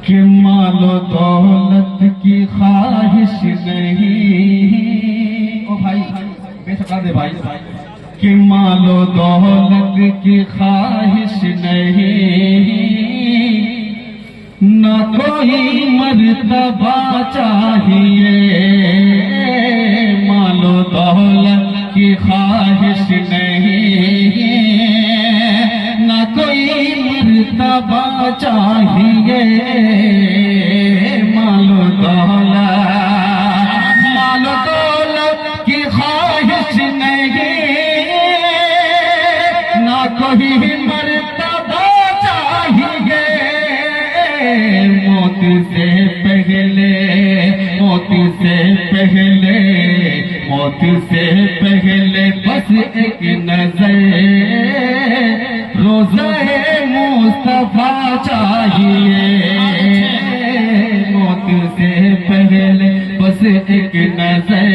कि मालो दौलत की ख्वाहिश नहीं। ओ भाई बेसका दे भाई, कि मालो दौलत की ख्वाहिश नहीं, न कोई मर्तबा चाहिए। मालो दौलत की ख्वाहिश नहीं, न कोई मर्तबा चाहिए। मालो दौलत की ख्वाहिश नहीं, न कोई मर्तबा चाहिए। मौत से पहले, मौत से पहले, मौत से पहले बस एक नजर रोज़े मुस्तफा चाहिए। मौत से पहले बस एक नजर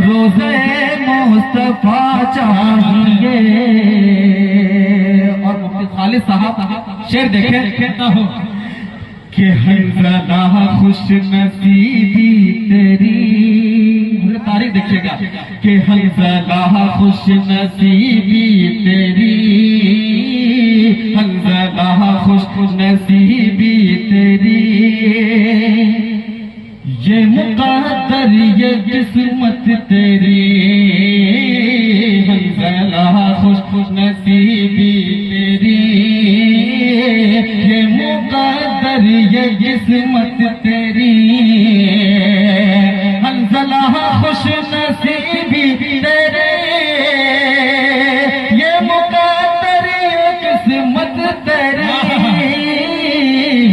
रोज़े मुस्तफा चाहिए। और मुफ्ती खालिद साहब शेर देखें कि हंज़ला खुश नसीबी तेरी, तारीख देखिएगा कि हंज़ला खुश नसीबी तेरी, हंज़ला खुश नसीबी तेरी, ये मुक़द्दर ये किस्मत तेरी। हंज़ला खुश नसीबी तेरी, ये मुक़द्दर ये किस्मत तेरी। हंज़ला खुश नसीबी तेरे, ये मुक़द्दर ये किस्मत तेरी।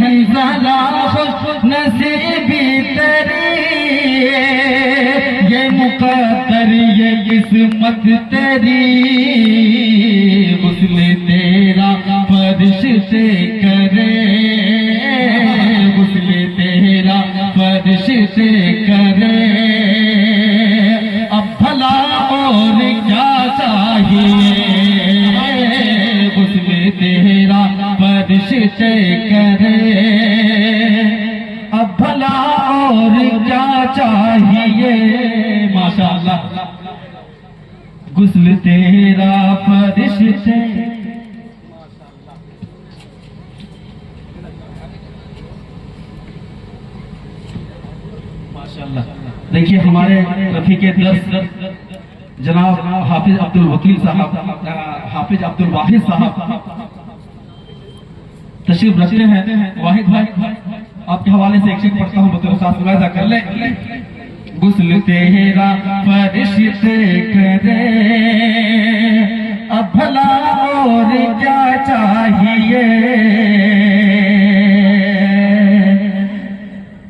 हंज़ला खुश नसीबी तेरी, ये मुक़द्दर ये किस्मत तेरी। गुस्ल तेरा फरिश्ते करे, गुस्ल तेरा फरिश्ते करे। अब भला और क्या चाहिए। गुस्ल तेरा फरिश्ते करे, अब भला और क्या चाहिए। माशाअल्लाह, गुस्ल तेरा फरिश्ते। माशाअल्लाह, देखिए हमारे रफीके दर्स जनाब हाफिज अब्दुल वकील साहब, हाफिज अब्दुल वाहिद साहब तशरीफ रखते हैं। वाहिद भाई आपके हवाले से एक शेर पढ़ता हूँ, बतौर खास मुलाहिजा कर ले। गुस्ल तेरा फरिश्ते करे, अब भला और क्या चाहिए।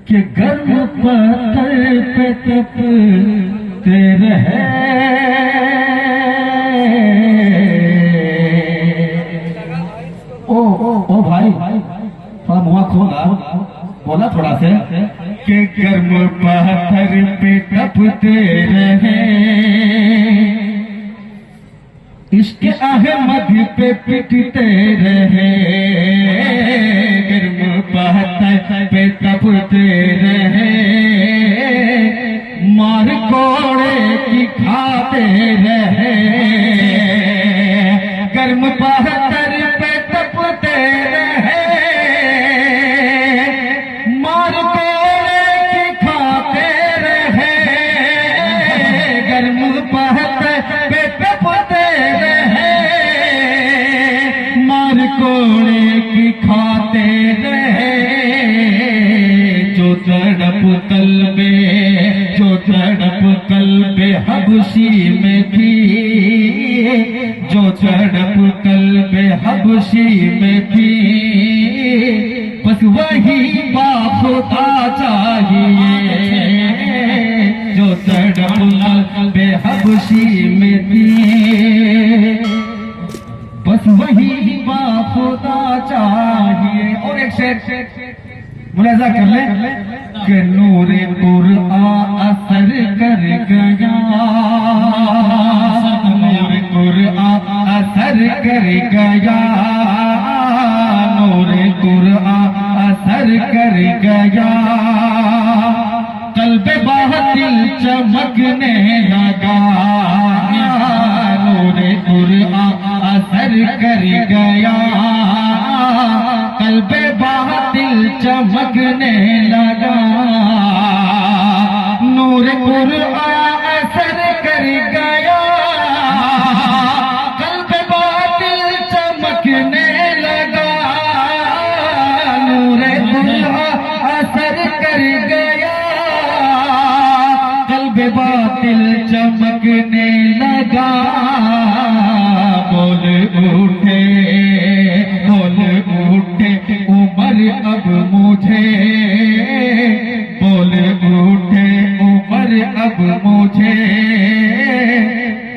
कि गर्म पत्थर पे तपते रहे, ओ भाई थोड़ा मुँह खोला, बोला थोड़ा से कि गर्म पत्थर पे तपते रहे, इश्क अहमद पे पिटते रहे। गर्म पत्थर पे तपते रहे, मार कोड़े की खाते रहे। गर्म पत्थर पे तपते रहे, मार कोड़े की खाते रहे। गर्म पत्थर पे तपते रहे, मार कोड़े की खाते रहे। जो तड़प कल्बे, जो तड़प कल्बे हबशी में थी, जो तड़प कल्बे हबशी में थी, बस वही बाखुदा चाहिए। जो तड़प कल्बे हबशी में थी, बस वही बाखुदा चाहिए। और एक शेर मुलाजा कर ले कि नूरे कुरआन असर कर गया, नूरे कुरआन असर कर गया, नूरे कुरआन चमकने लगा, नूरे कुरान असर कर गया, कल्बे बातिल चमकने लगा, नूरे कुरान असर कर गया, कल्बे बातिल चमकने लगा, नूरे कुरान असर कर गया, कल्बे बातिल चमकने लगा, बोल उठे उमर अब मुझे, बोल उठे उमर अब मुझे,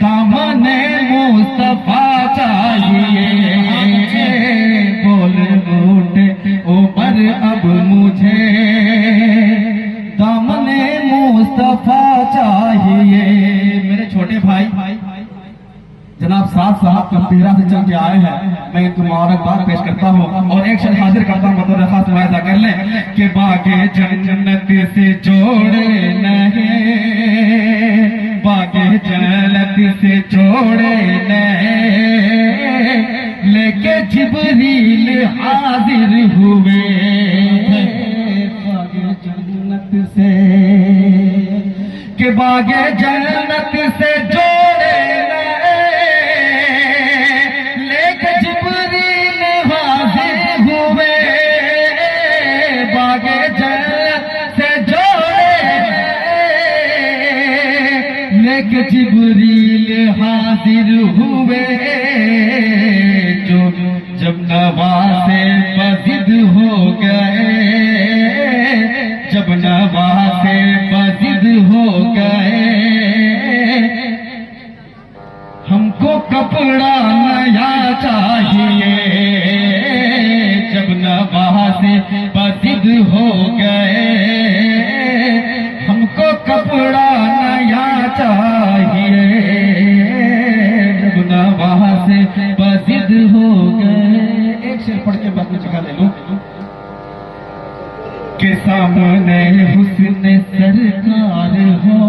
दामने मुस्तफा चाहिए, बोल उठे उमर अब मुझे, दामने मुस्तफा चाहिए। मेरे छोटे भाई जनाब साथ साहब कंपीरा से चल के आए हैं, मैं इनको मुबारकबाद पेश करता हूँ और एक शब्द हाजिर करता हूँ, बतौर खास मुआयदा कर लें कि बागे जन्नत से जोड़े नहीं, बागे जन्नत से जोड़े नहीं, लेके जिब्रील हाजिर हुए, बागे जन्नत से, कि बागे जन्नत से जोड़े जिब्रील हाजिर हुए, जो जब नवासे बजिद हो गए, जब नवासे बजिद हो गए, हमको कपड़ा नया चाहिए, जब नवासे बजिद हो गए, हमको कपड़ा नया चाहिए, जब नवा से बजिद हो गए। एक शेर पढ़ के बाद में जगह ले लो के सामने हुस्न सरकार हो,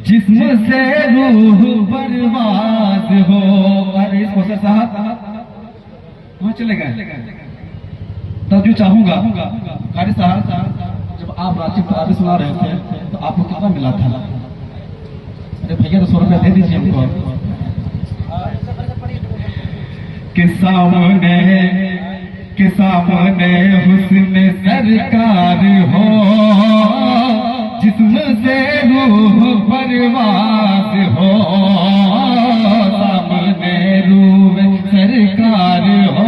जिस्म से रूह बर्बाद हो। अरे इस खोसर साहब वहां चले गए, तब जो चाहूंगा कारी साहब जब आप रांची तारी सुना रहे थे तो आपको कितना मिला था? अरे भैया तो 100 रुपया दे दीजिए हमको। के सामने हुस्न सरकार हो, जिस्म से रूह परवास हो, सामने रूह सरकार हो,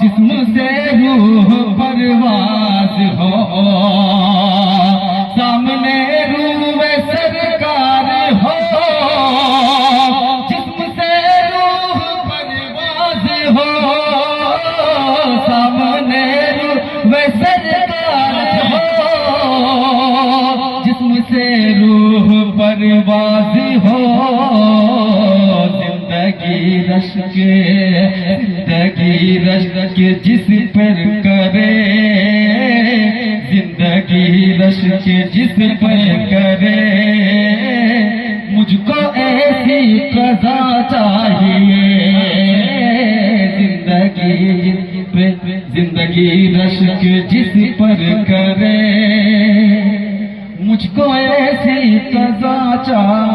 जिस्म से रूह परवास हो, सामने रूह सरकार हो, जिस्म से रूह परवास हो, सामने रूह सरकार हो, जिस्म से रूह परवास हो, जिंदगी रश्क जिस पर करे, जिंदगी रश्क जिस पर करे, मुझको ऐसी कज़ा चाहिए, जिंदगी रश्क जिस पर करे, मुझको ऐसी कज़ा चाहिए।